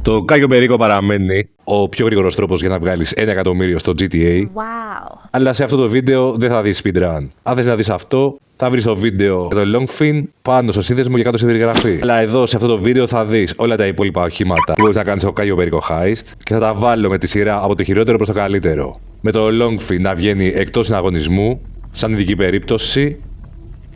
Το Κάγιο Περίκο παραμένει ο πιο γρήγορος τρόπος για να βγάλεις 1 εκατομμύριο στο GTA. Wow. Αλλά σε αυτό το βίντεο δεν θα δεις speedrun. Αν θες να δεις αυτό, θα βρεις το βίντεο για το Longfin πάνω στο σύνδεσμο και κάτω στη περιγραφή. Αλλά εδώ σε αυτό το βίντεο θα δεις όλα τα υπόλοιπα οχήματα που μπορείς να κάνεις στο Κάγιο Περίκο Heist και θα τα βάλω με τη σειρά από το χειρότερο προς το καλύτερο. Με το Longfin να βγαίνει εκτός συναγωνισμού, σαν ειδική περίπτωση,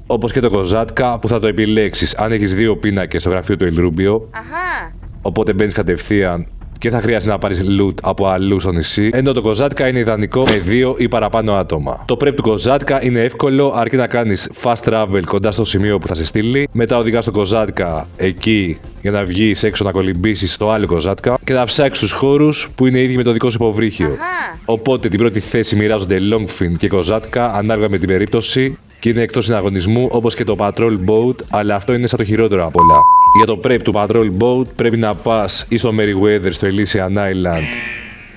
όπως και το Kozatka που θα το επιλέξεις αν έχεις 2 πίνακες στο γραφείο του El Rubio. Αχα. Οπότε μπαίνεις κατευθείαν και θα χρειάζεται να πάρεις loot από αλλού στο νησί. Ενώ το Kozatka είναι ιδανικό με 2 ή παραπάνω άτομα. Το prep του Kozatka είναι εύκολο αρκεί να κάνεις fast travel κοντά στο σημείο που θα σε στείλει. Μετά οδηγάς το Kozatka εκεί για να βγεις έξω να κολυμπήσεις στο άλλο Kozatka και να ψάξεις τους χώρους που είναι ίδιοι με το δικό σου υποβρύχιο. Αχα. Οπότε την πρώτη θέση μοιράζονται Longfin και Kozatka ανάλογα με την περίπτωση και είναι εκτός συναγωνισμού όπως και το Patrol Boat, αλλά αυτό είναι σαν το χειρότερο απ' όλα. Για το prep του Patrol Boat πρέπει να πας ή στο Merryweather στο Elysian Island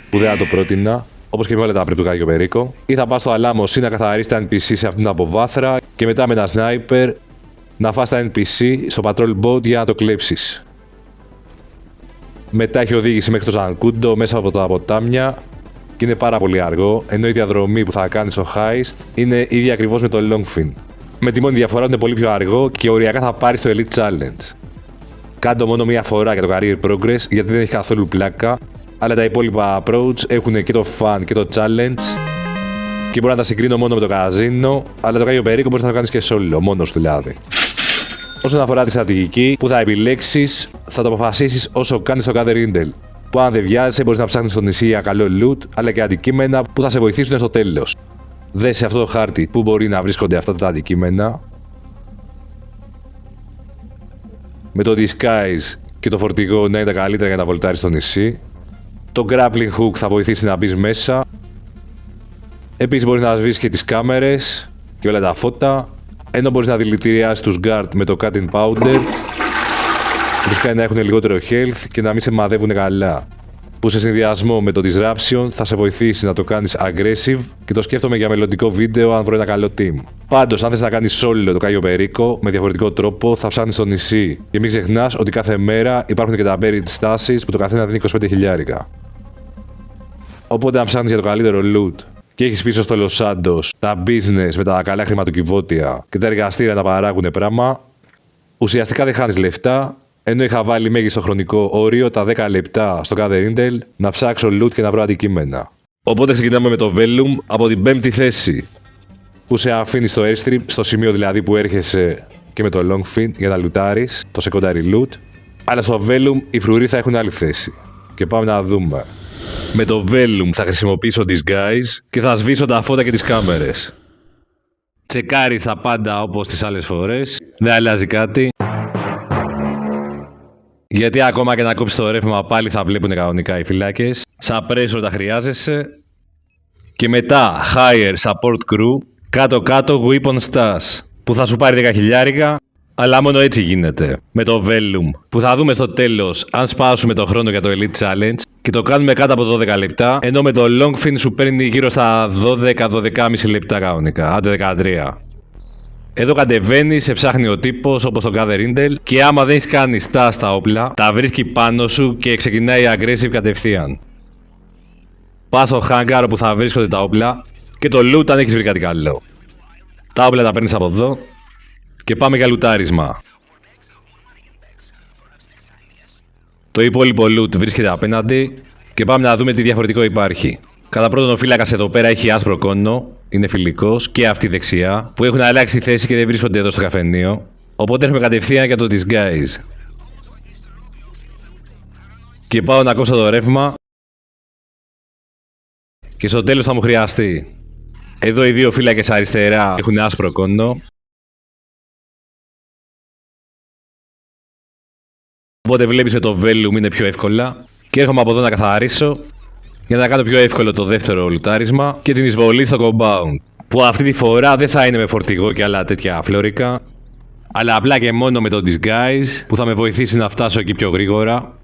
που δεν θα το πρότεινα, όπως και με όλα τα prep του Κάγιο Περίκο, ή θα πας στο Alamos ή να καθαρίσεις τα NPC σε αυτήν την αποβάθρα και μετά με ένα sniper να φας τα NPC στο Patrol Boat για να το κλέψεις. Μετά έχει οδήγηση μέχρι το Zancudo μέσα από τα ποτάμια και είναι πάρα πολύ αργό, ενώ η διαδρομή που θα κάνεις στο Heist είναι ίδια ακριβώς με το Longfin. Με τη μόνη διαφορά ότι είναι πολύ πιο αργό και οριακά θα πάρεις το Elite Challenge. Κάντο μόνο μία φορά για το Career Progress γιατί δεν έχει καθόλου πλάκα, αλλά τα υπόλοιπα approach έχουν και το fun και το challenge και μπορώ να τα συγκρίνω μόνο με το Casino, αλλά το Κάγιο Περίκο μπορείς να το κάνεις και solo, μόνος του δηλαδή. Όσον αφορά τη στρατηγική που θα επιλέξεις, θα το αποφασίσεις όσο κάνεις το Gather Intel. Που αν δεν βιάζεσαι μπορείς να ψάχνεις στο νησί για καλό loot, αλλά και αντικείμενα που θα σε βοηθήσουν στο τέλος. Δες σε αυτό το χάρτη που μπορεί να βρίσκονται αυτά τα αντικείμενα. Με το disguise και το φορτηγό να είναι τα καλύτερα για να βολτάρεις στο νησί. Το grappling hook θα βοηθήσει να μπεις μέσα. Επίσης μπορείς να σβήσεις και τις κάμερες και όλα τα φώτα. Ενώ μπορείς να δηλητηριάσεις τους guard με το cutting powder. Που τους κάνει να έχουν λιγότερο health και να μην σε μαδεύουν καλά. Που σε συνδυασμό με το disruption θα σε βοηθήσει να το κάνεις aggressive και το σκέφτομαι για μελλοντικό βίντεο αν βρω ένα καλό team. Πάντως, αν θες να κάνεις solo το Κάγιο Περίκο με διαφορετικό τρόπο, θα ψάχνεις στο νησί. Και μην ξεχνάς ότι κάθε μέρα υπάρχουν και τα buried stasis που το καθένα δίνει 25 χιλιάρικα. Οπότε, αν ψάχνεις για το καλύτερο loot και έχεις πίσω στο Los Santos τα business με τα καλά χρηματοκιβώτια και τα εργαστήρια να παράγουν πράγμα, ουσιαστικά δεν χάνεις λεφτά. Ενώ είχα βάλει μέγιστο χρονικό όριο τα 10 λεπτά στο Gather Intel να ψάξω loot και να βρω αντικείμενα. Οπότε ξεκινάμε με το Vellum από την 5η θέση που σε αφήνει στο airstrip, στο σημείο δηλαδή που έρχεσαι και με το Longfin για να λουτάρεις το secondary loot. Αλλά στο Vellum οι φρουροί θα έχουν άλλη θέση. Και πάμε να δούμε. Με το Vellum θα χρησιμοποιήσω disguise και θα σβήσω τα φώτα και τις κάμερες. Τσεκάρεις τα πάντα όπως τις άλλες φορές, δεν αλλάζει κάτι. Γιατί ακόμα και να κόψεις το ρεύμα πάλι θα βλέπουν κανονικά οι φυλάκες. Suppressor τα χρειάζεσαι. Και μετά Hire Support Crew. Κάτω-κάτω Weapon Stash που θα σου πάρει 10 χιλιάρικα. Αλλά μόνο έτσι γίνεται. Με το Vellum που θα δούμε στο τέλος αν σπάσουμε το χρόνο για το Elite Challenge. Και το κάνουμε κάτω από 12 λεπτά. Ενώ με το Longfin σου παίρνει γύρω στα 12-12,5 λεπτά κανονικά. Άντε 13. Εδώ κατεβαίνει, σε ψάχνει ο τύπος όπως το Gather Intel και άμα δεν έχεις κάνει stats στα όπλα, τα βρίσκει πάνω σου και ξεκινάει aggressive κατευθείαν. Πας στο hangar που θα βρίσκονται τα όπλα και το loot αν έχεις βρει κάτι καλό. Τα όπλα τα παίρνεις από εδώ και πάμε για λουτάρισμα. Το υπόλοιπο loot βρίσκεται απέναντι και πάμε να δούμε τι διαφορετικό υπάρχει. Κατά πρώτον, ο φύλακας εδώ πέρα έχει άσπρο κόνο, είναι φιλικός και αυτή δεξιά, που έχουν αλλάξει θέση και δεν βρίσκονται εδώ στο καφενείο. Οπότε έρχομαι κατευθείαν για το disguise. Και πάω να κόψω το ρεύμα. Και στο τέλος θα μου χρειαστεί. Εδώ οι δύο φύλακες αριστερά έχουν άσπρο κόνο. Οπότε βλέπεις με το Vellum είναι πιο εύκολα. Και έρχομαι από εδώ να καθαρίσω. Για να κάνω πιο εύκολο το δεύτερο λουτάρισμα και την εισβολή στο compound. Που αυτή τη φορά δεν θα είναι με φορτηγό και άλλα τέτοια φλόρικα, αλλά απλά και μόνο με το disguise που θα με βοηθήσει να φτάσω εκεί πιο γρήγορα.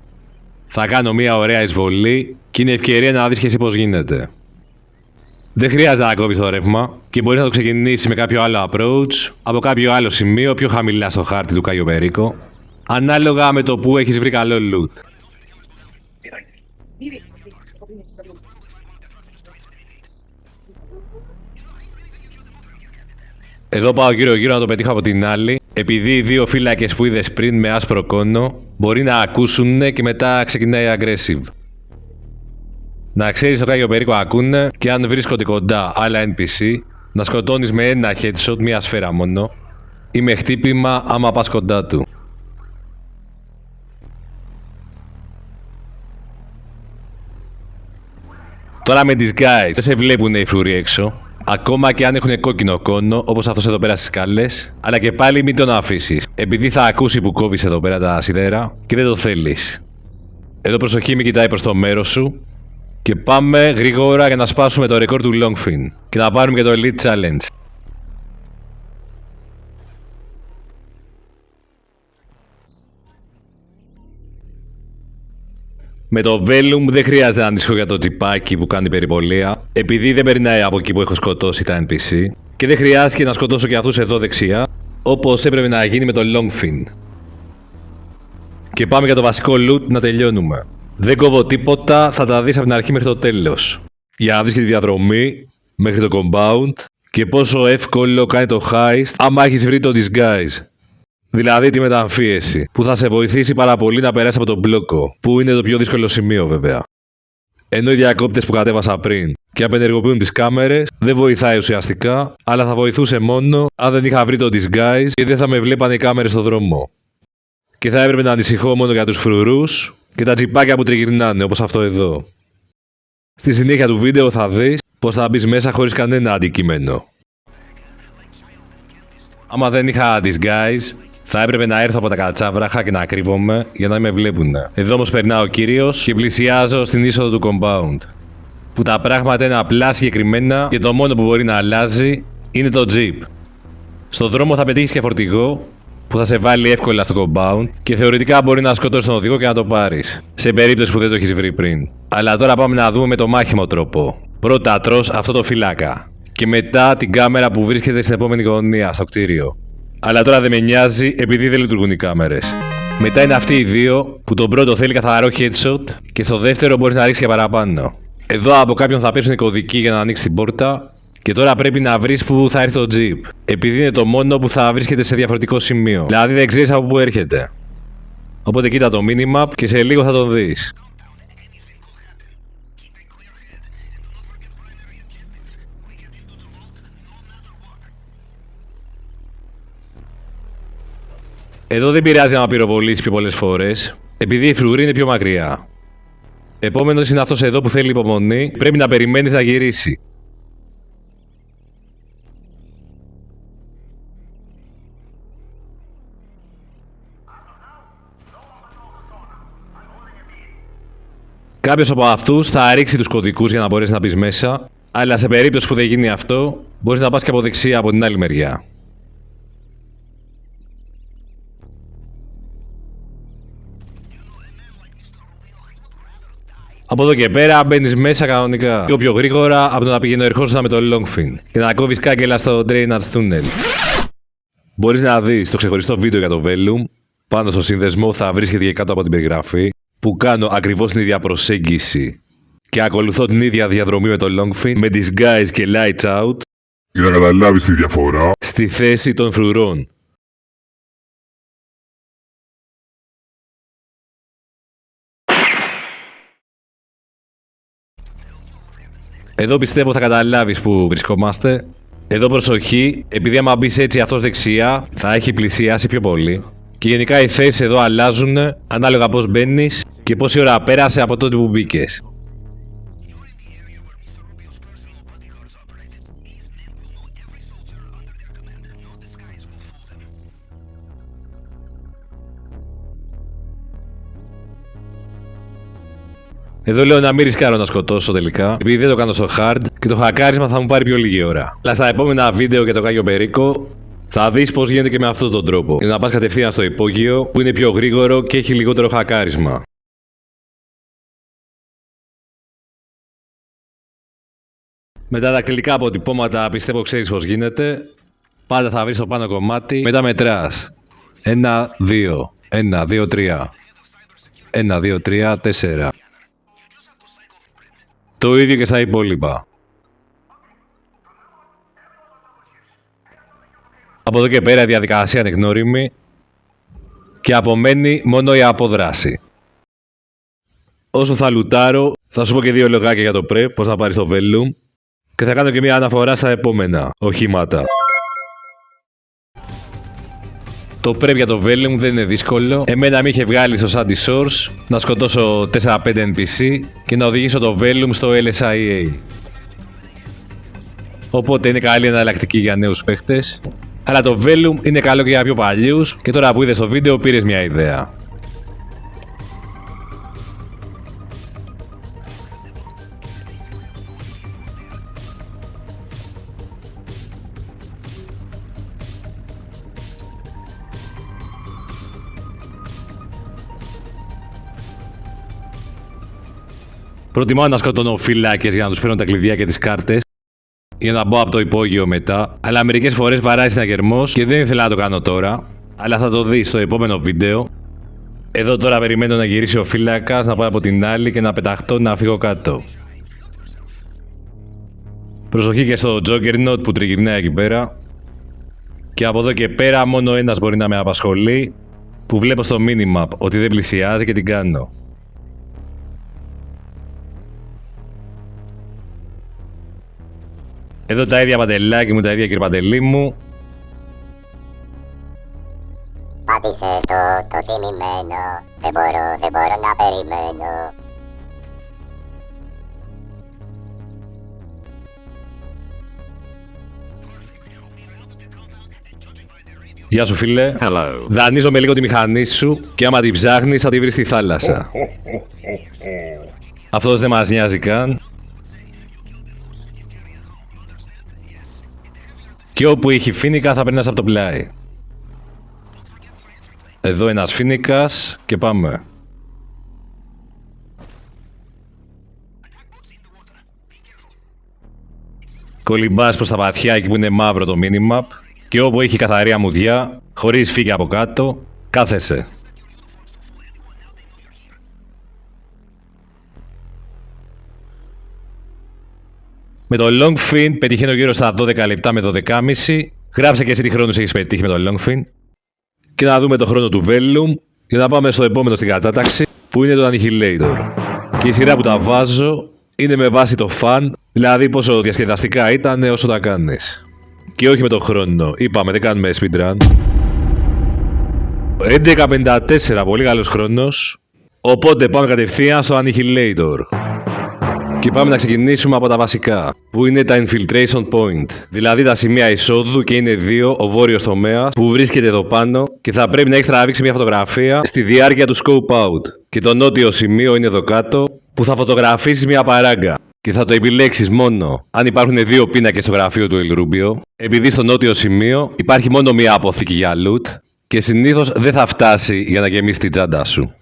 Θα κάνω μια ωραία εισβολή και είναι ευκαιρία να δεις και εσύ πώς γίνεται. Δεν χρειάζεται να κόβεις το ρεύμα και μπορείς να το ξεκινήσεις με κάποιο άλλο approach από κάποιο άλλο σημείο πιο χαμηλά στο χάρτη του Κάγιο Περίκο, ανάλογα με το που έχεις βρει καλό loot. Εδώ πάω γύρω-γύρω να το πετύχω από την άλλη. Επειδή οι δύο φύλακες που είδες πριν με άσπρο κόνο μπορεί να ακούσουν και μετά ξεκινάει aggressive. Να ξέρεις ότι ο περίκο ακούνε και αν βρίσκονται κοντά άλλα NPC, να σκοτώνεις με ένα headshot, μία σφαίρα μόνο, ή με χτύπημα άμα πας κοντά του. Τώρα με disguise δεν σε βλέπουν οι φρουροί έξω, ακόμα και αν έχουν κόκκινο κόνο, όπως αυτός εδώ πέρα στις σκάλες, αλλά και πάλι μην τον αφήσεις, επειδή θα ακούσει που κόβεις εδώ πέρα τα σιδέρα και δεν το θέλεις. Εδώ προσοχή, μην κοιτάει προς το μέρος σου. Και πάμε γρήγορα για να σπάσουμε το ρεκόρ του Longfin και να πάρουμε και το Elite Challenge. Με το Vellum δεν χρειάζεται να ανησυχώ για το τζιπάκι που κάνει περιπολία, επειδή δεν περνάει από εκεί που έχω σκοτώσει τα NPC και δεν χρειάζεται να σκοτώσω και αυτούς εδώ δεξιά, όπως έπρεπε να γίνει με το Longfin. Και πάμε για το βασικό loot να τελειώνουμε. Δεν κόβω τίποτα, θα τα δεις από την αρχή μέχρι το τέλος. Για να δεις και τη διαδρομή μέχρι το compound και πόσο εύκολο κάνει το heist άμα έχεις βρει το disguise. Δηλαδή τη μεταμφίεση, που θα σε βοηθήσει πάρα πολύ να περάσει από τον μπλόκο, που είναι το πιο δύσκολο σημείο βέβαια. Ενώ οι διακόπτες που κατέβασα πριν και απενεργοποιούν τις κάμερες δεν βοηθάει ουσιαστικά, αλλά θα βοηθούσε μόνο αν δεν είχα βρει το disguise και δεν θα με βλέπανε οι κάμερες στον δρόμο. Και θα έπρεπε να ανησυχώ μόνο για τους φρουρούς και τα τσιπάκια που τριγυρνάνε, όπως αυτό εδώ. Στη συνέχεια του βίντεο θα δεις πως θα μπεις μέσα χωρίς κανένα αντικείμενο. Άμα δεν είχα disguise, θα έπρεπε να έρθω από τα κατσάβραχα και να κρύβομαι για να με βλέπουνε. Εδώ όμως περνάω ο κύριος και πλησιάζω στην είσοδο του compound. Που τα πράγματα είναι απλά συγκεκριμένα και το μόνο που μπορεί να αλλάζει είναι το jeep. Στον δρόμο θα πετύχεις και φορτηγό που θα σε βάλει εύκολα στο compound και θεωρητικά μπορεί να σκοτώσει τον οδηγό και να το πάρεις, σε περίπτωση που δεν το έχεις βρει πριν. Αλλά τώρα πάμε να δούμε με το μάχημο τρόπο. Πρώτα τρως αυτό το φύλακα και μετά την κάμερα που βρίσκεται στην επόμενη γωνία στο κτίριο. Αλλά τώρα δεν με νοιάζει επειδή δεν λειτουργούν οι κάμερες. Μετά είναι αυτοί οι δύο που τον πρώτο θέλει καθαρό headshot και στο δεύτερο μπορείς να ρίξεις και παραπάνω. Εδώ από κάποιον θα πέσουν οι κωδικοί για να ανοίξει την πόρτα. Και τώρα πρέπει να βρεις που θα έρθει το jeep, επειδή είναι το μόνο που θα βρίσκεται σε διαφορετικό σημείο. Δηλαδή δεν ξέρεις από πού έρχεται. Οπότε κοίτα το minimap και σε λίγο θα το δεις. Εδώ δεν πειράζει να πυροβολήσεις πιο πολλές φορές, επειδή η φρουρή είναι πιο μακριά. Επόμενος είναι αυτός εδώ που θέλει υπομονή, πρέπει να περιμένεις να γυρίσει. Κάποιος από αυτούς θα ρίξει τους κωδικούς για να μπορέσει να μπεις μέσα, αλλά σε περίπτωση που δεν γίνει αυτό, μπορείς να πας και από δεξιά από την άλλη μεριά. Από εδώ και πέρα μπαίνεις μέσα κανονικά, πιο γρήγορα από το να πηγαίνει ερχόσουνα με το Longfin και να κόβεις κάγκελα στο Drainage Tunnel. Μπορείς να δεις το ξεχωριστό βίντεο για το Vellum, πάνω στο σύνδεσμο θα βρίσκεται και κάτω από την περιγραφή, που κάνω ακριβώς την ίδια προσέγγιση και ακολουθώ την ίδια διαδρομή με το Longfin, με disguise και lights out, για να καταλάβεις τη διαφορά στη θέση των φρουρών. Εδώ πιστεύω θα καταλάβεις που βρισκόμαστε. Εδώ προσοχή, επειδή άμα μπεις έτσι αυτός δεξιά, θα έχει πλησιάσει πιο πολύ. Και γενικά οι θέσεις εδώ αλλάζουν ανάλογα πώς μπαίνεις και πόση ώρα πέρασε από τότε που μπήκες. Εδώ λέω να μην ρισκάρω να σκοτώσω τελικά, επειδή δεν το κάνω στο hard και το χακάρισμα θα μου πάρει πιο λίγη ώρα. Αλλά στα επόμενα βίντεο για το Κάγιο Περίκο θα δεις πώς γίνεται και με αυτόν τον τρόπο. Για να πας κατευθείαν στο υπόγειο που είναι πιο γρήγορο και έχει λιγότερο χακάρισμα. Με τα δακτυλικά αποτυπώματα πιστεύω ξέρεις πώς γίνεται. Πάντα θα βρεις το πάνω κομμάτι, μετά μετράς. 1, 2, 1, 2, 3. 1, 2, 3, 4. Το ίδιο και στα υπόλοιπα. Από εδώ και πέρα η διαδικασία είναι γνώριμη και απομένει μόνο η απόδραση. Όσο θα λουτάρω, θα σου πω και 2 λογάκια για το prep, πώς να πάρεις το Vellum και θα κάνω και μια αναφορά στα επόμενα οχήματα. Το prep για το Vellum δεν είναι δύσκολο. Εμένα με είχε βγάλει στο Sandy Source να σκοτώσω 4-5 NPC και να οδηγήσω το Vellum στο LSIA. Οπότε είναι καλή εναλλακτική για νέους παίχτες. Αλλά το Vellum είναι καλό και για πιο παλιούς και τώρα που είδες το βίντεο πήρες μια ιδέα. Προτιμάω να σκοτώνω φυλάκες για να τους παίρνω τα κλειδιά και τις κάρτες για να μπω από το υπόγειο μετά, αλλά μερικές φορές βαράει συναγερμός και δεν ήθελα να το κάνω τώρα, αλλά θα το δεις στο επόμενο βίντεο. Εδώ τώρα περιμένω να γυρίσει ο φύλακας, να πάω από την άλλη και να πεταχτώ να φύγω κάτω. Προσοχή και στο Juggernaut που τριγυρνάει εκεί πέρα. Και από εδώ και πέρα μόνο ένας μπορεί να με απασχολεί, που βλέπω στο minimap ότι δεν πλησιάζει και την κάνω. Εδώ τα ίδια παντελάκι μου, τα ίδια κυρπαντελή μου. Πάτησε το τιμημένο. Δεν μπορώ να περιμένω. Γεια σου φίλε. Hello. Δανείζομαι λίγο τη μηχανή σου και άμα την ψάχνεις θα τη βρεις στη θάλασσα. Αυτός δεν μας νοιάζει καν. Και όπου έχει φοίνικα θα περνάς από το πλάι. Εδώ ένας φοίνικας και πάμε. Κολυμπάς προς τα βαθιά εκεί που είναι μαύρο το minimap και όπου έχει καθαρή αμμουδιά, χωρίς φύγει από κάτω, κάθεσαι. Με το Longfin πετυχαίνω γύρω στα 12 λεπτά με 12,5. Γράψε και εσύ τι χρόνους έχεις πετύχει με το Longfin. Και να δούμε το χρόνο του Vellum και να πάμε στο επόμενο στην κατάταξη που είναι το Annihilator. Και η σειρά που τα βάζω είναι με βάση το fan, δηλαδή πόσο διασκεδαστικά ήταν όσο τα κάνεις. Και όχι με το χρόνο, είπαμε δεν κάνουμε speedrun. 11:54, πολύ καλός χρόνος. Οπότε πάμε κατευθείαν στο Annihilator. Και πάμε να ξεκινήσουμε από τα βασικά, που είναι τα Infiltration Point, δηλαδή τα σημεία εισόδου και είναι 2 ο βόρειος τομέας που βρίσκεται εδώ πάνω και θα πρέπει να έχεις τραβήξει μια φωτογραφία στη διάρκεια του Scope Out. Και το νότιο σημείο είναι εδώ κάτω που θα φωτογραφίσεις μια παράγκα και θα το επιλέξεις μόνο αν υπάρχουν 2 πίνακες στο γραφείο του El Rubio, επειδή στο νότιο σημείο υπάρχει μόνο μια αποθήκη για loot και συνήθως δεν θα φτάσει για να γεμίσει την τσάντα σου.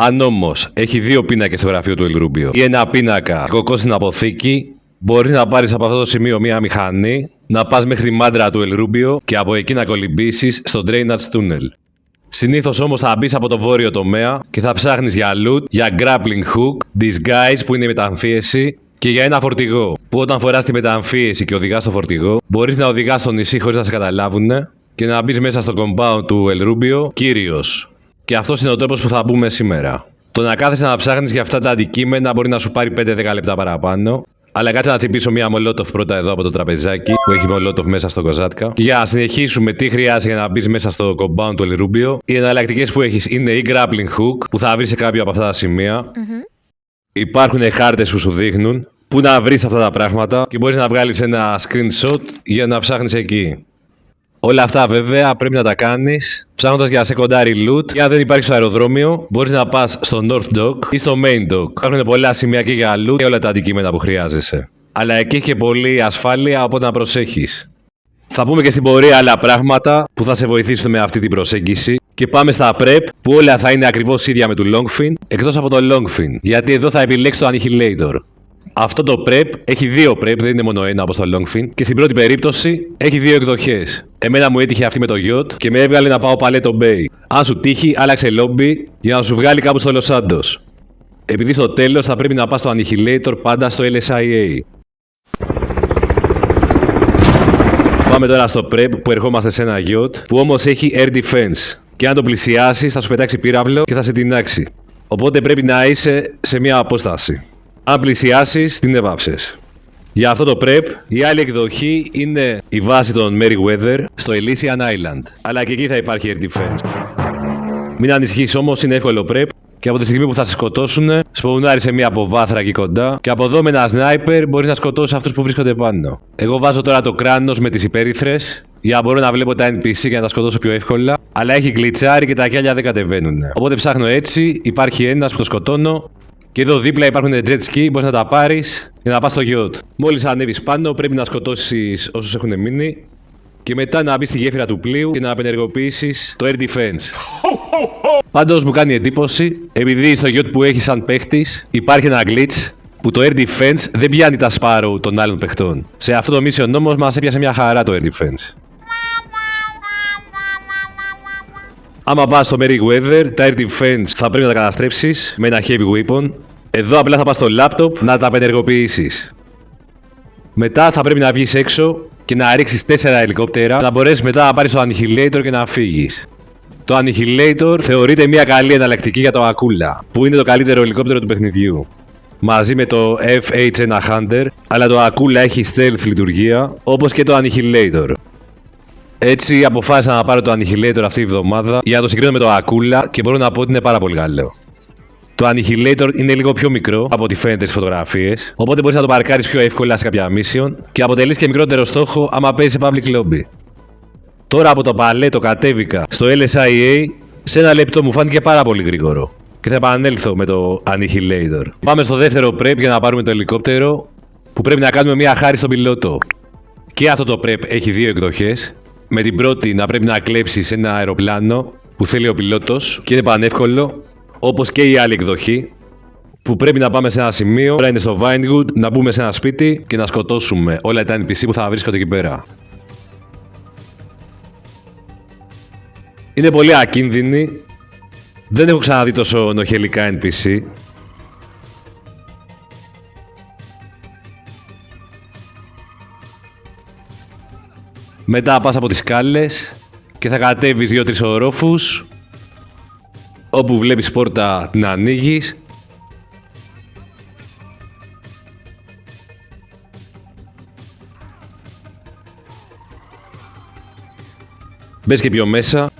Αν όμως έχει 2 πίνακες στο γραφείο του El Rubio ή ένα πίνακα κοκό στην αποθήκη, μπορείς να πάρεις από αυτό το σημείο μια μηχανή, να πας μέχρι τη μάντρα του El Rubio και από εκεί να κολυμπήσεις στο Drainage Tunnel. Συνήθως όμως θα μπεις από το βόρειο τομέα και θα ψάχνεις για loot, για grappling hook, disguise που είναι η μεταμφίεση και για ένα φορτηγό. Που όταν φοράς τη μεταμφίεση και οδηγάς το φορτηγό, μπορείς να οδηγάς στο νησί χωρίς να σε καταλάβουν και να μπεις μέσα στο compound του El Rubio κύριος. Και αυτός είναι ο τρόπος που θα μπούμε σήμερα. Το να κάθεσαι να ψάχνεις για αυτά τα αντικείμενα μπορεί να σου πάρει 5-10 λεπτά παραπάνω. Αλλά κάτσε να τσιμπήσω μία Molotov πρώτα εδώ από το τραπεζάκι που έχει Molotov μέσα στο Kozatka. Για να συνεχίσουμε, τι χρειάζεται για να μπει μέσα στο compound του El Rubio. Οι εναλλακτικές που έχεις είναι η grappling hook που θα βρεις σε κάποιο από αυτά τα σημεία. Υπάρχουν χάρτες που σου δείχνουν πού να βρεις αυτά τα πράγματα και μπορείς να βγάλεις ένα screenshot για να ψάχνεις εκεί. Όλα αυτά βέβαια πρέπει να τα κάνεις ψάχνοντας για secondary loot και αν δεν υπάρχει στο αεροδρόμιο μπορείς να πας στο North Dock ή στο Main Dock. Υπάρχουν πολλά σημεία και για loot και όλα τα αντικείμενα που χρειάζεσαι. Αλλά εκεί έχει και πολλή ασφάλεια, οπότε να προσέχεις. Θα πούμε και στην πορεία άλλα πράγματα που θα σε βοηθήσουν με αυτή την προσέγγιση. Και πάμε στα prep που όλα θα είναι ακριβώς ίδια με το Longfin εκτός από το Longfin, γιατί εδώ θα επιλέξεις το Annihilator. Αυτό το prep έχει 2 prep, δεν είναι μόνο ένα όπως το Longfin και στην πρώτη περίπτωση έχει 2 εκδοχές. Εμένα μου έτυχε αυτή με το yacht και με έβγαλε να πάω Paleto Bay. Αν σου τύχει, άλλαξε lobby για να σου βγάλει κάπου στο Los Santos. επειδή στο τέλος θα πρέπει να πας στο Annihilator πάντα στο LSIA. Πάμε τώρα στο Prep που ερχόμαστε σε ένα yacht που όμως έχει air defense. Και αν το πλησιάσεις θα σου πετάξει πύραυλο και θα σε τεινάξει. Οπότε πρέπει να είσαι σε μια απόσταση. Αν πλησιάσεις, την έβαψες. Για αυτό το Prep, η άλλη εκδοχή είναι η βάση των Merryweather στο Elysian Island. Αλλά και εκεί θα υπάρχει air defense. Μην ανησυχείς όμως, είναι εύκολο Prep. Και από τη στιγμή που θα σε σκοτώσουν, σπονάρει σε μία αποβάθρα εκεί κοντά. Και από εδώ με ένα σνάιπερ μπορείς να σκοτώσεις αυτούς που βρίσκονται πάνω. Εγώ βάζω τώρα το κράνος με τις υπέρυθρες για να μπορώ να βλέπω τα NPC και να τα σκοτώσω πιο εύκολα. Αλλά έχει γκλιτσάρι και τα κιάλια δεν κατεβαίνουν. Οπότε ψάχνω έτσι, υπάρχει ένας που το σκοτώνω. Και εδώ δίπλα υπάρχουν jet ski, μπορείς να τα πάρεις για να πας στο yacht. Μόλις ανέβεις πάνω, πρέπει να σκοτώσεις όσους έχουν μείνει. Και μετά να μπεις στη γέφυρα του πλοίου και να απενεργοποιήσεις το air defense. Πάντως μου κάνει εντύπωση, επειδή στο yacht που έχει σαν παίχτης υπάρχει ένα glitch που το air defense δεν πιάνει τα Sparrow των άλλων παιχτών. Σε αυτό το mission όμως μας έπιασε μια χαρά το air defense. Άμα πας στο Merryweather, τα air defense θα πρέπει να τα καταστρέψεις με ένα heavy weapon. Εδώ απλά θα πας στο laptop να τα απενεργοποιήσεις. Μετά θα πρέπει να βγεις έξω και να ρίξεις 4 ελικόπτερα να μπορέσεις μετά να πάρεις το Annihilator και να φύγεις. Το Annihilator θεωρείται μια καλή εναλλακτική για το Aquila, που είναι το καλύτερο ελικόπτερο του παιχνιδιού. Μαζί με το FH1 Hunter, αλλά το Aquila έχει stealth λειτουργία, όπως και το Annihilator. Έτσι αποφάσισα να πάρω το Annihilator αυτή τη βδομάδα για να το συγκρίνω με το Aquila και μπορώ να πω ότι είναι πάρα πολύ καλό. Το Annihilator είναι λίγο πιο μικρό από ό,τι φαίνεται στις φωτογραφίες, οπότε μπορείς να το παρκάρεις πιο εύκολα σε κάποια mission και αποτελείς και μικρότερο στόχο άμα παίζεις σε public lobby. Τώρα από το παλέτο κατέβηκα στο LSIA, σε ένα λεπτό μου φάνηκε πάρα πολύ γρήγορο και θα επανέλθω με το Annihilator. Πάμε στο δεύτερο prep για να πάρουμε το ελικόπτερο που πρέπει να κάνουμε μια χάρη στον πιλότο. Και αυτό το prep έχει δύο εκδοχές. Με την πρώτη να πρέπει να κλέψεις ένα αεροπλάνο που θέλει ο πιλότος και είναι πανεύκολο, όπως και η άλλη εκδοχή που πρέπει να πάμε σε ένα σημείο, τώρα είναι στο Vinewood, να μπούμε σε ένα σπίτι και να σκοτώσουμε όλα τα NPC που θα βρίσκονται εκεί πέρα. Είναι πολύ ακίνδυνη, δεν έχω ξαναδεί τόσο νοχελικά NPC. Μετά πας από τις σκάλες και θα κατέβεις 2-3 ορόφους. Όπου βλέπεις πόρτα την ανοίγεις. Μπες και πιο μέσα.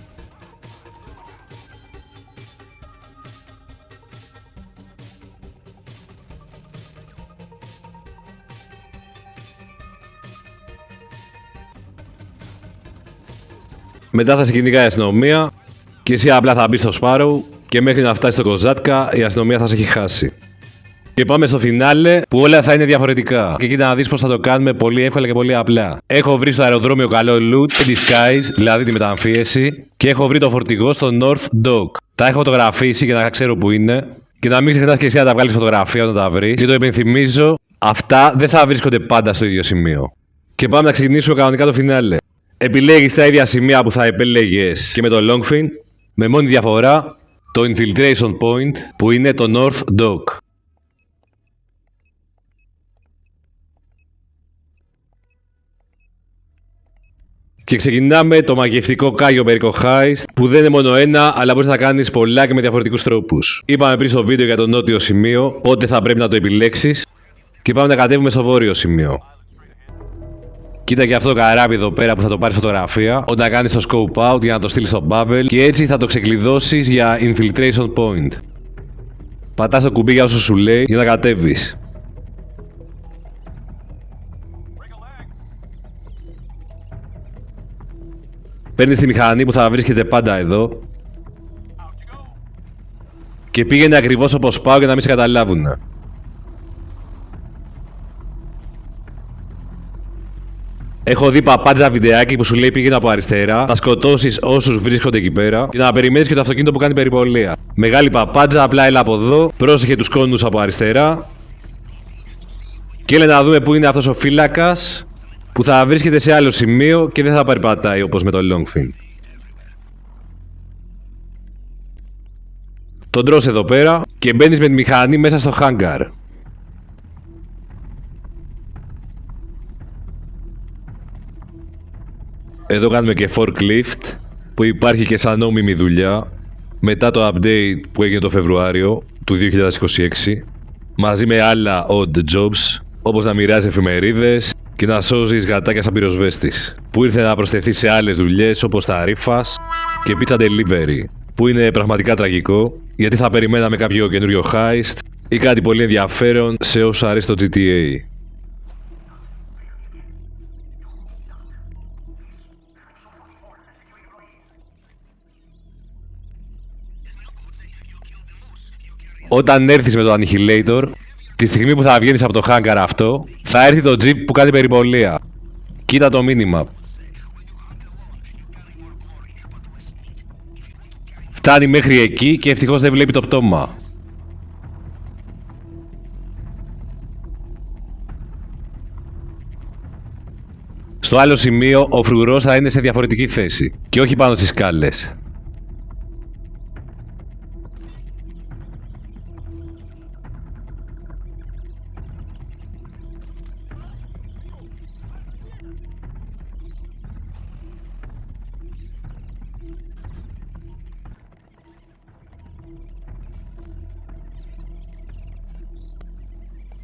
Μετά θα σε κυνηγάει η αστυνομία και εσύ απλά θα μπεις στο Sparrow και μέχρι να φτάσεις στο Kozatka η αστυνομία θα σε έχει χάσει. Και πάμε στο φινάλε που όλα θα είναι διαφορετικά. Και κοίτα να δεις πώς θα το κάνουμε πολύ εύκολα και πολύ απλά. Έχω βρει στο αεροδρόμιο καλό loot, disguise, δηλαδή τη μεταμφίεση, και έχω βρει το φορτηγό στο North Dock. Τα έχω φωτογραφίσει για να ξέρω που είναι. Και να μην ξεχνάς και εσύ να τα βγάλεις φωτογραφία όταν τα βρεις. Και το υπενθυμίζω, αυτά δεν θα βρίσκονται πάντα στο ίδιο σημείο. Και πάμε να ξεκινήσουμε κανονικά το φινάλε. Επιλέγεις τα ίδια σημεία που θα επέλεγες και με το Longfin, με μόνη διαφορά το Infiltration Point που είναι το North Dock. Και ξεκινάμε το μαγευτικό Cayo Perico Heist που δεν είναι μόνο ένα, αλλά μπορείς να κάνεις πολλά και με διαφορετικούς τρόπους. Είπαμε πριν στο βίντεο για το νότιο σημείο, πότε θα πρέπει να το επιλέξεις και πάμε να κατέβουμε στο βόρειο σημείο. Κοίτα και αυτό το καράβι εδώ πέρα που θα το πάρεις φωτογραφία όταν κάνεις το scope out για να το στείλεις στο Bubble και έτσι θα το ξεκλειδώσεις για Infiltration Point. Πατάς το κουμπί για όσο σου λέει για να κατέβεις. Παίρνεις τη μηχανή που θα βρίσκεται πάντα εδώ και πήγαινε ακριβώς όπως πάω για να μην σε καταλάβουν. Έχω δει παπάντζα βιντεάκι που σου λέει πήγαινε από αριστερά, να σκοτώσεις όσους βρίσκονται εκεί πέρα και να περιμένεις και το αυτοκίνητο που κάνει περιπολία. Μεγάλη παπάντζα, απλά έλα από εδώ, πρόσεχε τους κόνους από αριστερά και έλα να δούμε πού είναι αυτός ο φύλακας που θα βρίσκεται σε άλλο σημείο και δεν θα περπατάει όπως με το Longfin. Τον τρως εδώ πέρα και μπαίνεις με τη μηχανή μέσα στο hangar. Εδώ κάνουμε και forklift, που υπάρχει και σαν νόμιμη δουλειά μετά το update που έγινε το Φεβρουάριο του 2026, μαζί με άλλα odd jobs, όπως να μοιράζει εφημερίδες και να σώζεις γατάκια σαν πυροσβέστης, που ήρθε να προσθεθεί σε άλλες δουλειές όπως τα ρήφας και pizza delivery, που είναι πραγματικά τραγικό, γιατί θα περιμέναμε κάποιο καινούριο heist ή κάτι πολύ ενδιαφέρον σε όσους αρέσει το GTA. Όταν έρθεις με το Annihilator, τη στιγμή που θα βγαίνεις από το hangar αυτό, θα έρθει το jeep που κάνει περιπολία. Κοίτα το μήνυμα. Φτάνει μέχρι εκεί και ευτυχώς δεν βλέπει το πτώμα. Στο άλλο σημείο, ο φρουρός θα είναι σε διαφορετική θέση και όχι πάνω στις σκάλες.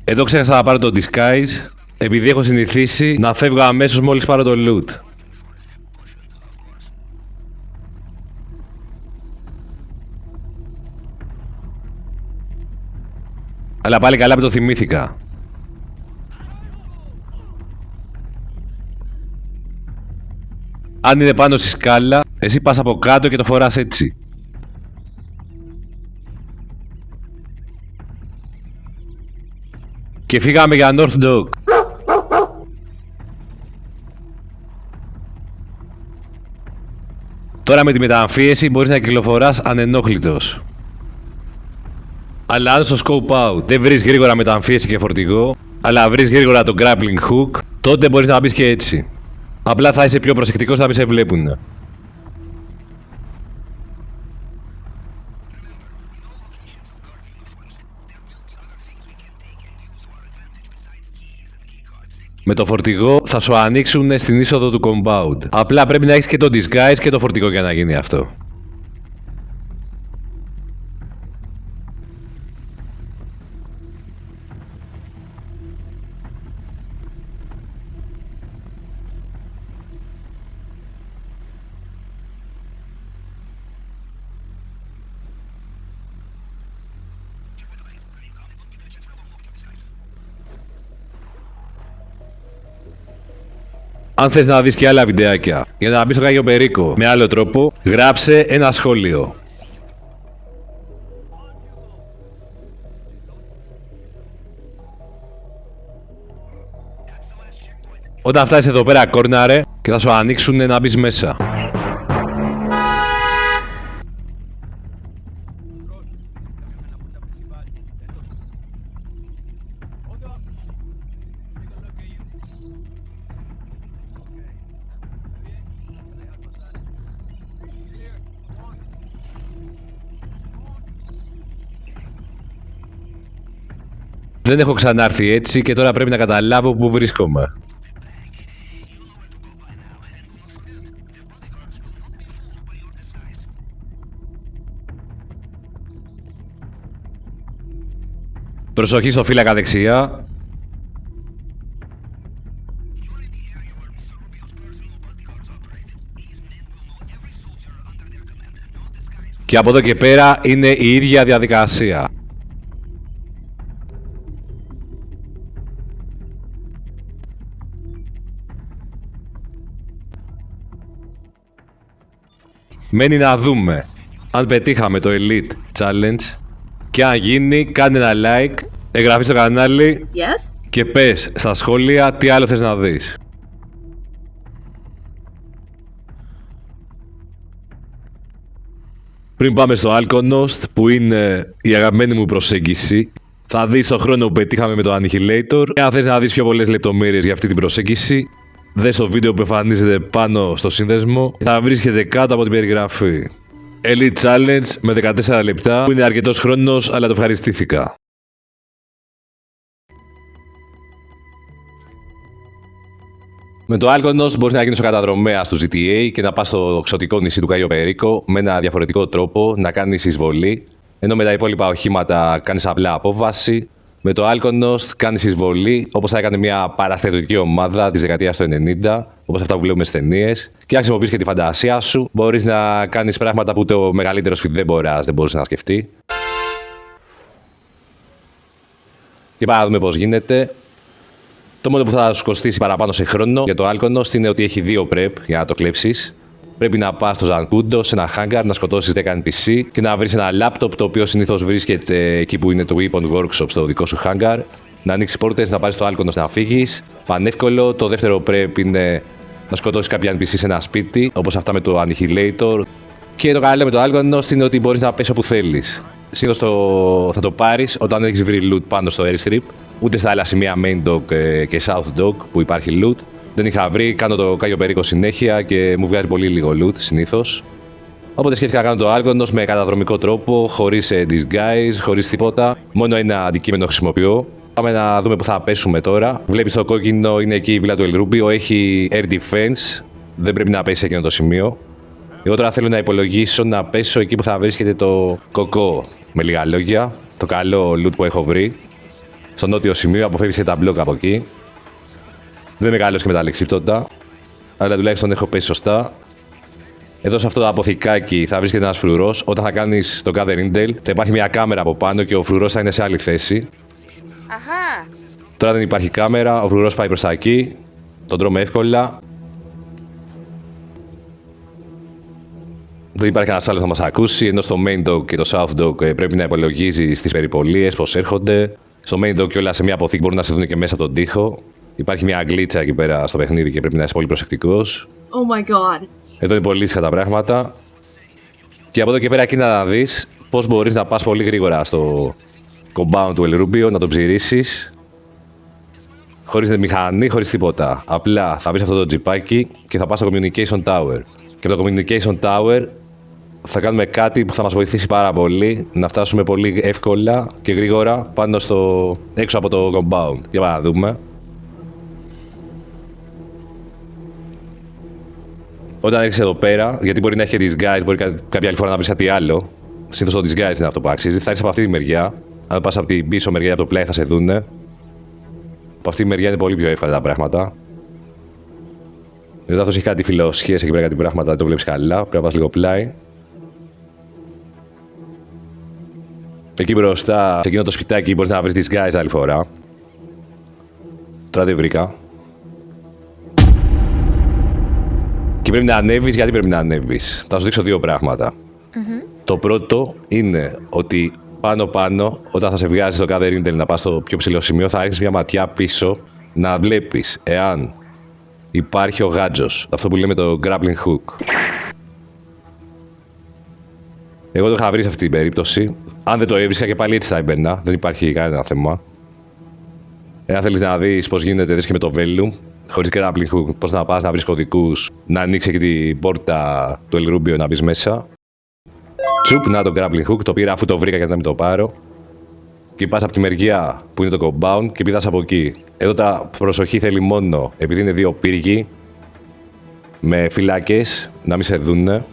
Εδώ ξέχασα να πάρω το disguise, επειδή έχω συνηθίσει να φεύγω αμέσως μόλις πάρω το loot. Αλλά πάλι καλά που το θυμήθηκα. Αν είναι πάνω στη σκάλα, εσύ πας από κάτω και το φοράς έτσι. Και φύγαμε για North Dock. Τώρα με τη μεταμφίεση μπορείς να κυκλοφοράς ανενόχλητος. Αλλά αν στο scope out δεν βρεις γρήγορα μεταμφίεση και φορτηγό, αλλά βρεις γρήγορα το grappling hook, τότε μπορείς να μπεις και έτσι. Απλά θα είσαι πιο προσεκτικός να μην σε βλέπουν. Με το φορτηγό θα σου ανοίξουν στην είσοδο του compound. Απλά πρέπει να έχεις και το disguise και το φορτηγό για να γίνει αυτό. Αν θες να δεις και άλλα βιντεάκια για να μπεις στο Κάγιο Περίκο με άλλο τρόπο, γράψε ένα σχόλιο. Όταν φτάσεις εδώ πέρα κόρναρε και θα σου ανοίξουν να μπεις μέσα. Δεν έχω ξανάρθει έτσι και τώρα πρέπει να καταλάβω πού βρίσκομαι. Προσοχή στο φύλακα δεξιά. Και από εδώ και πέρα είναι η ίδια διαδικασία. Μένει να δούμε αν πετύχαμε το Elite Challenge και αν γίνει κάνε ένα like, εγγραφή στο κανάλι και πες στα σχόλια τι άλλο θες να δεις. Πριν πάμε στο Alkonost που είναι η αγαπημένη μου προσέγγιση, θα δεις το χρόνο που πετύχαμε με το Annihilator και αν θες να δεις πιο πολλές λεπτομέρειες για αυτή την προσέγγιση, δες το βίντεο που εμφανίζεται πάνω στο σύνδεσμο, θα βρίσκεται κάτω από την περιγραφή. Elite Challenge με 14 λεπτά, που είναι αρκετός χρόνος, αλλά το ευχαριστήθηκα. Με το Alkonos μπορείς να γίνεις ο καταδρομέας του GTA και να πας στο ξωτικό νησί του Cayo Perico με ένα διαφορετικό τρόπο να κάνεις εισβολή, ενώ με τα υπόλοιπα οχήματα κάνεις απλά απόβαση. Με το Alkonos κάνεις εισβολή όπως θα έκανε μια παραστρατιωτική ομάδα της δεκαετίας του 90, όπως αυτά που βλέπουμε στις ταινίες, και να χρησιμοποιείς και τη φαντασία σου. Μπορείς να κάνεις πράγματα που το μεγαλύτερος φιδέμπορας δεν μπορούσε να σκεφτεί. Και πάμε να δούμε πώς γίνεται. Το μόνο που θα σου κοστίσει παραπάνω σε χρόνο για το Alkonos είναι ότι έχει 2 prep για να το κλέψεις. Πρέπει να πας στο Zancudo, σε ένα hangar, να σκοτώσεις 10 NPC και να βρεις ένα laptop το οποίο συνήθως βρίσκεται εκεί που είναι το Weapon Workshop στο δικό σου hangar. Να ανοίξεις πόρτες, να πάρεις το Alkonos να φύγεις. Πανεύκολο. Το δεύτερο prep είναι να σκοτώσεις κάποια NPC σε ένα σπίτι, όπως αυτά με το Annihilator. Και το καλό με το Alkonos είναι ότι μπορείς να πες όπου θέλεις. Συνήθως θα το πάρεις όταν έχεις βρει loot πάνω στο airstrip. Ούτε στα άλλα σημεία Main Dock και South Dock που υπάρχει loot. Δεν είχα βρει, κάνω το Cayo Perico συνέχεια και μου βγάζει πολύ λίγο loot συνήθως. Οπότε σκέφτηκα να κάνω το Alkonos με καταδρομικό τρόπο, χωρίς disguise, χωρίς τίποτα. Μόνο ένα αντικείμενο χρησιμοποιώ. Πάμε να δούμε που θα πέσουμε τώρα. Βλέπεις το κόκκινο είναι εκεί η βίλα του El Rubio, έχει air defense. Δεν πρέπει να πέσει σε εκείνο το σημείο. Εγώ τώρα θέλω να υπολογίσω να πέσω εκεί που θα βρίσκεται το κοκό. Με λίγα λόγια, το καλό loot που έχω βρει. Στο νότιο σημείο, αποφεύγεις και τα μπλοκ από εκεί. Δεν είμαι καλός και με τα λεξίπτοντα, αλλά τουλάχιστον έχω πέσει σωστά. Εδώ σε αυτό το αποθηκάκι θα βρίσκεται ένας φρουρός. Όταν θα κάνεις το Gather Intel, θα υπάρχει μια κάμερα από πάνω και ο φρουρός θα είναι σε άλλη θέση. Αχα. Τώρα δεν υπάρχει κάμερα, ο φρουρός πάει προς τα εκεί. Τον τρώμε εύκολα. Δεν υπάρχει κανένας άλλος να μας ακούσει, ενώ στο Main Dock και το South Dock πρέπει να υπολογίζεις τις περιπολίες, πώς έρχονται. Στο Main Dock και όλα σε μια αποθήκη μπορούν να σε δουν και μέσα από τον τοίχο. Υπάρχει μια γκλίτσα εκεί πέρα στο παιχνίδι και πρέπει να είσαι πολύ προσεκτικός. Oh my god. Εδώ είναι πολύ ήσυχα τα πράγματα. Και από εδώ και πέρα εκεί να δεις πώς μπορείς να πας πολύ γρήγορα στο compound του El Rubio, να τον ψηρίσεις. Χωρίς μηχανή, χωρίς τίποτα. Απλά θα βρεις αυτό το τζιπάκι και θα πας στο Communication Tower. Και από το Communication Tower θα κάνουμε κάτι που θα μας βοηθήσει πάρα πολύ να φτάσουμε πολύ εύκολα και γρήγορα πάνω έξω από το compound. Για να δούμε. Όταν έρχεσαι εδώ πέρα, γιατί μπορεί να έχει και disguise, μπορεί κάποια άλλη φορά να βρει κάτι άλλο. Συνήθως το disguise είναι αυτό που αξίζει. Θα είσαι από αυτή τη μεριά. Αν πας από την πίσω μεριά από το πλάι θα σε δούνε. Από αυτή τη μεριά είναι πολύ πιο εύκολα τα πράγματα. Εδώ έχει κάτι φιλοσχέση εκεί πέρα, κάτι πράγματα δεν το βλέπεις καλά. Πρέπει να πας λίγο πλάι. Εκεί μπροστά, σε εκείνο το σπιτάκι, μπορείς να βρεις disguise άλλη φορά. Τώρα δεν βρήκα. Και πρέπει να ανέβεις. Γιατί πρέπει να ανέβεις? Θα σου δείξω 2 πράγματα. Το πρώτο είναι ότι πάνω, όταν θα σε βγάζει το Gather Intel να πας στο πιο ψηλό σημείο, θα ρίξεις μια ματιά πίσω να βλέπεις εάν υπάρχει ο γάτζος. Αυτό που λέμε το grappling hook. Εγώ το είχα βρει σε αυτή την περίπτωση. Αν δεν το έβρισκα και πάλι έτσι θα έμπαινα. Δεν υπάρχει κανένα θέμα. Εάν θέλεις να δεις πώς γίνεται, δες και με το Vellum. Χωρίς grappling hook, πώς να πας να βρεις κωδικούς, να ανοίξει και την πόρτα του El Rubio να μπεις μέσα. Τσουπ, να το grappling hook, το πήρα αφού το βρήκα και να μην το πάρω. Και πας από τη μεριά που είναι το compound και πηδάς από εκεί. Εδώ τα προσοχή θέλει μόνο, επειδή είναι 2 πύργοι με φυλάκες, να μην σε δούνε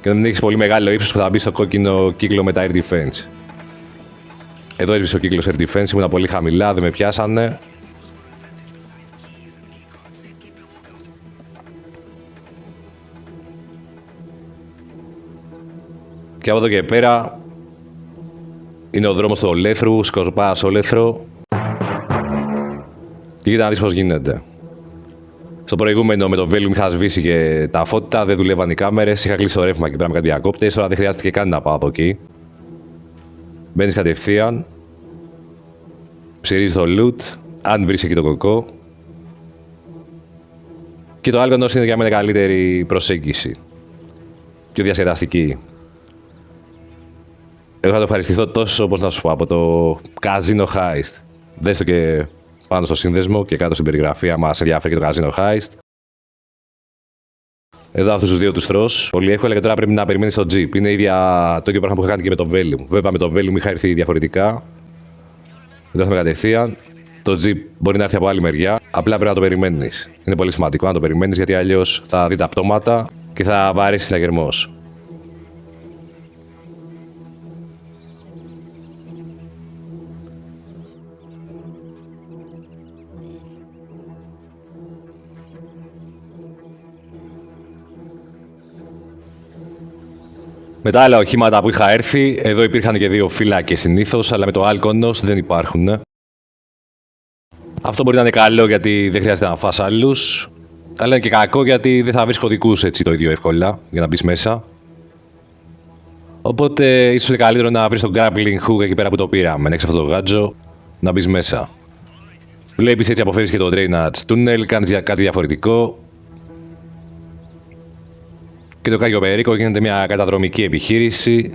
και να μην έχεις πολύ μεγάλο ύψος που θα μπει στο κόκκινο κύκλο με τα air defense. Εδώ έσβησε ο κύκλος air defense, ήμουν πολύ χαμηλά, δεν με πιάσανε. Και από εδώ και πέρα είναι ο δρόμος του ολέθρου, σκορπάς όλεθρο και κοίτα να δεις πώς γίνεται. Στο προηγούμενο με το Vellum είχα σβήσει και τα φώτα, δεν δουλεύαν οι κάμερες, είχα κλείσει το ρεύμα και πέρα με κάτι διακόπτες, τώρα δεν χρειάζεται καν να πάω από εκεί. Μπαίνεις κατευθείαν, ψηρίζεις το loot, αν βρεις εκεί το κοκό. Και το Alkonos είναι για μένα καλύτερη προσέγγιση, πιο διασκεδαστική. Εγώ θα το ευχαριστηθώ τόσο, όπως να σου πω, από το Casino Heist. Δες το και πάνω στο σύνδεσμο και κάτω στην περιγραφή, άμα σε ενδιαφέρει και το Casino Heist. Εδώ αυτούς τους δύο τους τρως πολύ εύκολα και τώρα πρέπει να περιμένεις το Jeep. Είναι το ίδιο πράγμα που είχα κάνει και με το Velium. Βέβαια με το Velium είχα έρθει διαφορετικά. Εδώ έχουμε κατευθείαν. Το Jeep μπορεί να έρθει από άλλη μεριά. Απλά πρέπει να το περιμένεις. Είναι πολύ σημαντικό να το περιμένεις γιατί αλλιώς θα δει τα πτώματα και θα βαρέσει συναγερμός. Με τα άλλα οχήματα που είχα έρθει, εδώ υπήρχαν και δύο φύλακες συνήθως, αλλά με το Alkonos δεν υπάρχουν. Αυτό μπορεί να είναι καλό γιατί δεν χρειάζεται να φας άλλους, αλλά είναι και κακό γιατί δεν θα βρεις κωδικούς έτσι το ίδιο εύκολα για να μπεις μέσα. Οπότε ίσως είναι καλύτερο να βρεις τον grappling hook εκεί πέρα που το πήραμε, έξω αυτό το γάτζο, να μπεις μέσα. Βλέπεις έτσι αποφεύγεις και το drainage tunnel, κάνεις κάτι διαφορετικό. Και το Κάγιο Περίκο γίνεται μια καταδρομική επιχείρηση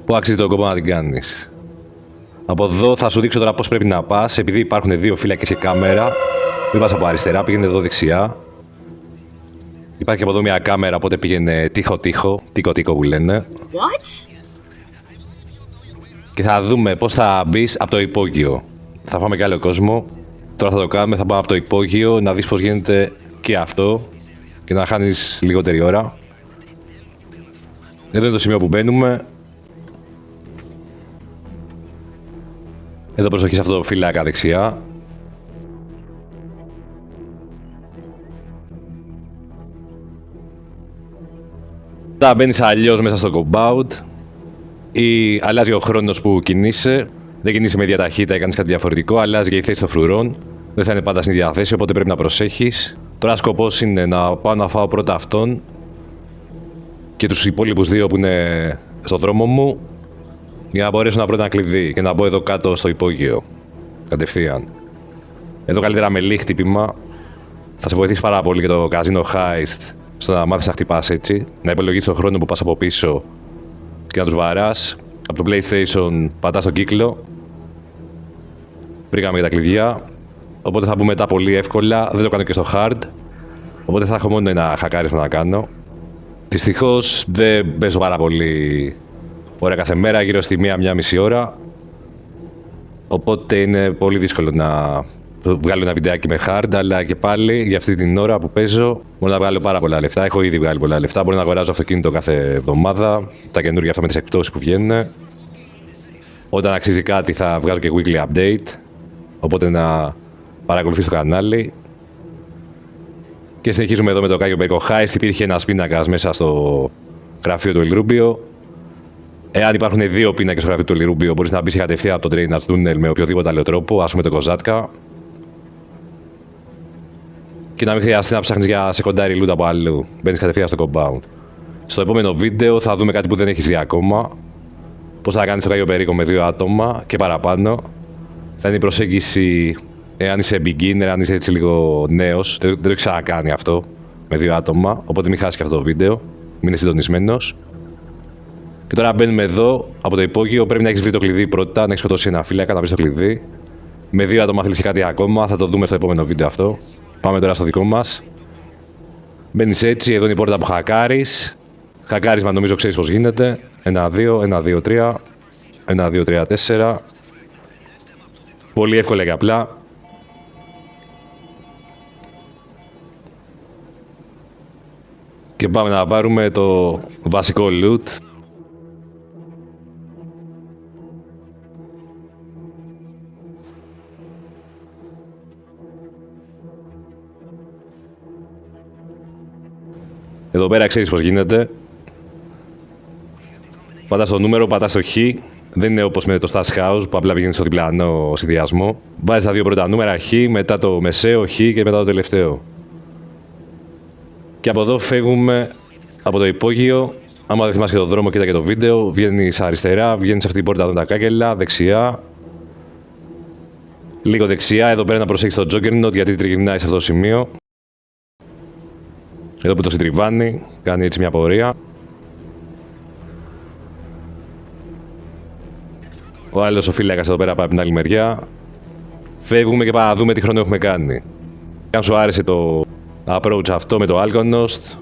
που αξίζει τον κόπο να την κάνεις. Από εδώ θα σου δείξω τώρα πώς πρέπει να πας, επειδή υπάρχουν δύο φύλακες και κάμερα. Μην πας από αριστερά, πήγαινε εδώ δεξιά. Υπάρχει από εδώ μια κάμερα, οπότε πήγαινε τείχο-τείχο που λένε. What? Και θα δούμε πώς θα μπεις από το υπόγειο. Θα φάμε και άλλο κόσμο. Τώρα θα το κάνουμε, θα πάμε από το υπόγειο να δεις πώς γίνεται και αυτό και να χάνεις λιγότερη ώρα. Εδώ είναι το σημείο που μπαίνουμε. Εδώ προσοχή σε αυτό το φύλακα δεξιά. Θα μπαίνεις αλλιώς μέσα στο compound ή αλλάζει ο χρόνος που κινείσαι. Δεν κινείσαι με ίδια ταχύτητα ή κάνεις κάτι διαφορετικό, αλλάζει και η θέση των φρουρών. Δεν θα είναι πάντα στην ίδια θέση, οπότε πρέπει να προσέχεις. Τώρα σκοπός είναι να πάω να φάω πρώτα αυτόν και τους υπόλοιπους δύο που είναι στο δρόμο μου για να μπορέσω να βρω ένα κλειδί και να μπω εδώ κάτω στο υπόγειο κατευθείαν. Εδώ καλύτερα με λίγο χτύπημα. Θα σε βοηθήσει πάρα πολύ και το Casino Heist στο να μάθεις να χτυπάς έτσι, να υπολογίσεις τον χρόνο που πας από πίσω και να τους βαράς. Από το PlayStation πατάς τον κύκλο. Βρήκαμε και τα κλειδιά. Οπότε θα μπούμε μετά πολύ εύκολα. Δεν το κάνω και στο hard. Οπότε θα έχω μόνο ένα χακάρισμα να κάνω. Δυστυχώς δεν παίζω πάρα πολύ ώρα κάθε μέρα, γύρω στη 1-1,5 ώρα. Οπότε είναι πολύ δύσκολο να βγάλω ένα βιντεάκι με hard, αλλά και πάλι για αυτή την ώρα που παίζω μπορώ να βγάλω πάρα πολλά λεφτά. Έχω ήδη βγάλει πολλά λεφτά. Μπορώ να αγοράζω αυτοκίνητο κάθε εβδομάδα. Τα καινούργια αυτά με τις εκπτώσεις που βγαίνουν. Όταν αξίζει κάτι θα βγάζω και weekly update. Οπότε να παρακολουθείς το κανάλι. Και συνεχίζουμε εδώ με το Κάγιο Περίκο Heist. Υπήρχε ένας πίνακας μέσα στο γραφείο του Ελρούμπιο. Εάν υπάρχουν δύο πίνακες στο γραφείο του Ελρούμπιο, μπορείς να μπεις κατευθείαν από το drainage tunnel με οποιοδήποτε άλλο τρόπο, ας πούμε το Κοζάτκα. Και να μην χρειαστεί να ψάχνεις για secondary loot από αλλού. Μπαίνεις κατευθείαν στο compound. Στο επόμενο βίντεο θα δούμε κάτι που δεν έχεις δει ακόμα. Πώς θα κάνεις το Κάγιο Περίκο με δύο άτομα και παραπάνω. Θα είναι η προσέγγιση. Εάν είσαι beginner, αν είσαι έτσι λίγο νέος, δεν το έχει ξανακάνει αυτό με δύο άτομα, οπότε μην χάσεις και αυτό το βίντεο, μην είναι συντονισμένος. Και τώρα μπαίνουμε εδώ από το υπόγειο. Πρέπει να έχεις βρει το κλειδί πρώτα, να έχεις σκοτώσει ένα φύλακα, να βρεις το κλειδί. Με δύο άτομα θέλεις κάτι ακόμα, θα το δούμε στο επόμενο βίντεο αυτό. Πάμε τώρα στο δικό μας. Μπαίνεις έτσι, εδώ είναι η πόρτα που χακάρεις. Χακάρισμα νομίζω ξέρεις πώς γίνεται. 1-2, 1-2-3, 1-2-3-4. Πολύ εύκολα και απλά. Και πάμε να πάρουμε το βασικό loot. Εδώ πέρα ξέρεις πώς γίνεται. Πατάς το νούμερο, πατάς το χ. Δεν είναι όπως με το Stash House που απλά πηγαίνεις στο διπλανό συνδυασμό. Βάζεις τα δύο πρώτα νούμερα χ, μετά το μεσαίο χ και μετά το τελευταίο. Και από εδώ φεύγουμε από το υπόγειο. Άμα δεν θυμάσαι και τον δρόμο, κοίτα και το βίντεο. Βγαίνεις αριστερά, βγαίνεις αυτή την πόρτα εδώ τα κάγκελα, δεξιά. Λίγο δεξιά, εδώ πέρα να προσέξεις το Juggernaut γιατί τριγυρνάει σε αυτό το σημείο. Εδώ που το συντριβάνει, κάνει έτσι μια πορεία. Ο άλλος ο φύλακας εδώ πέρα πάει από την άλλη μεριά. Φεύγουμε και πάμε να δούμε τι χρόνο έχουμε κάνει. Αν σου άρεσε το approach αυτό με το Algonost.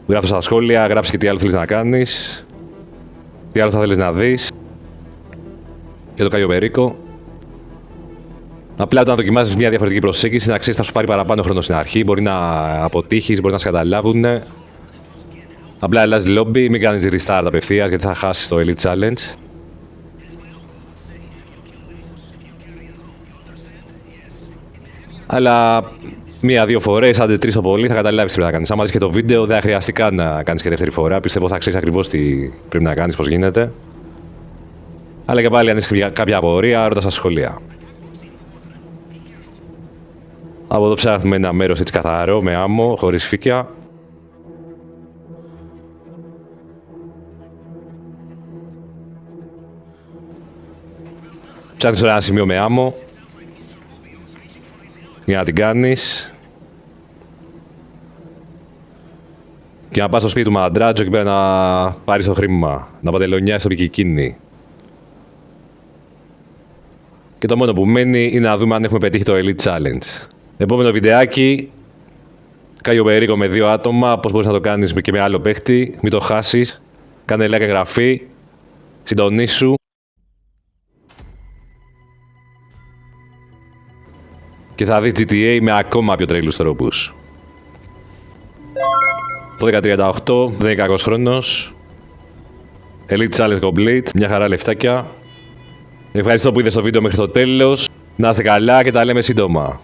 Γράφω στα σχόλια, γράψε και τι άλλο θέλεις να κάνεις. Τι άλλο θα θέλεις να δεις. Και το Κάιο Περίκο. Απλά όταν δοκιμάζεις μια διαφορετική προσέγγιση, να ξέρεις θα σου πάρει παραπάνω χρόνο στην αρχή. Μπορεί να αποτύχεις, μπορεί να σε καταλάβουν. Απλά αλλάζεις λόμπι, μην κάνεις restart απευθείας γιατί θα χάσεις το Elite Challenge. Αλλά μία-δύο φορές, άντε τρεις το πολύ, θα καταλάβεις τι πρέπει να κάνεις. Αν δεις και το βίντεο, δεν χρειαστεί καν να κάνεις και δεύτερη φορά. Πιστεύω θα ξέρεις ακριβώς τι πρέπει να κάνεις, πώς γίνεται. Αλλά και πάλι, αν έχεις κάποια απορία, ρώτα στα σχόλια. Από εδώ ψάχνουμε ένα μέρος έτσι καθαρό, με άμμο, χωρίς φύκια. Ψάχνεις ένα σημείο με άμμο για να την κάνεις και να πας στο σπίτι του Μαντράτζο εκεί πέρα να πάρεις το χρήμα, να παντελονιάσεις το πικικίνι. Και το μόνο που μένει είναι να δούμε αν έχουμε πετύχει το Elite Challenge. Επόμενο βιντεάκι, Κάιο Περίκο με 2 άτομα, πώς μπορείς να το κάνεις και με άλλο παίχτη, μην το χάσεις, κάνε like, εγγραφή, συντονίσου. Και θα δεις GTA με ακόμα πιο τρέλους τρόπους. Το 1038, δεν είναι κακός χρόνος. Elite Challenge complete, μια χαρά λεφτάκια. Ευχαριστώ που είδες το βίντεο μέχρι το τέλος. Να είστε καλά και τα λέμε σύντομα.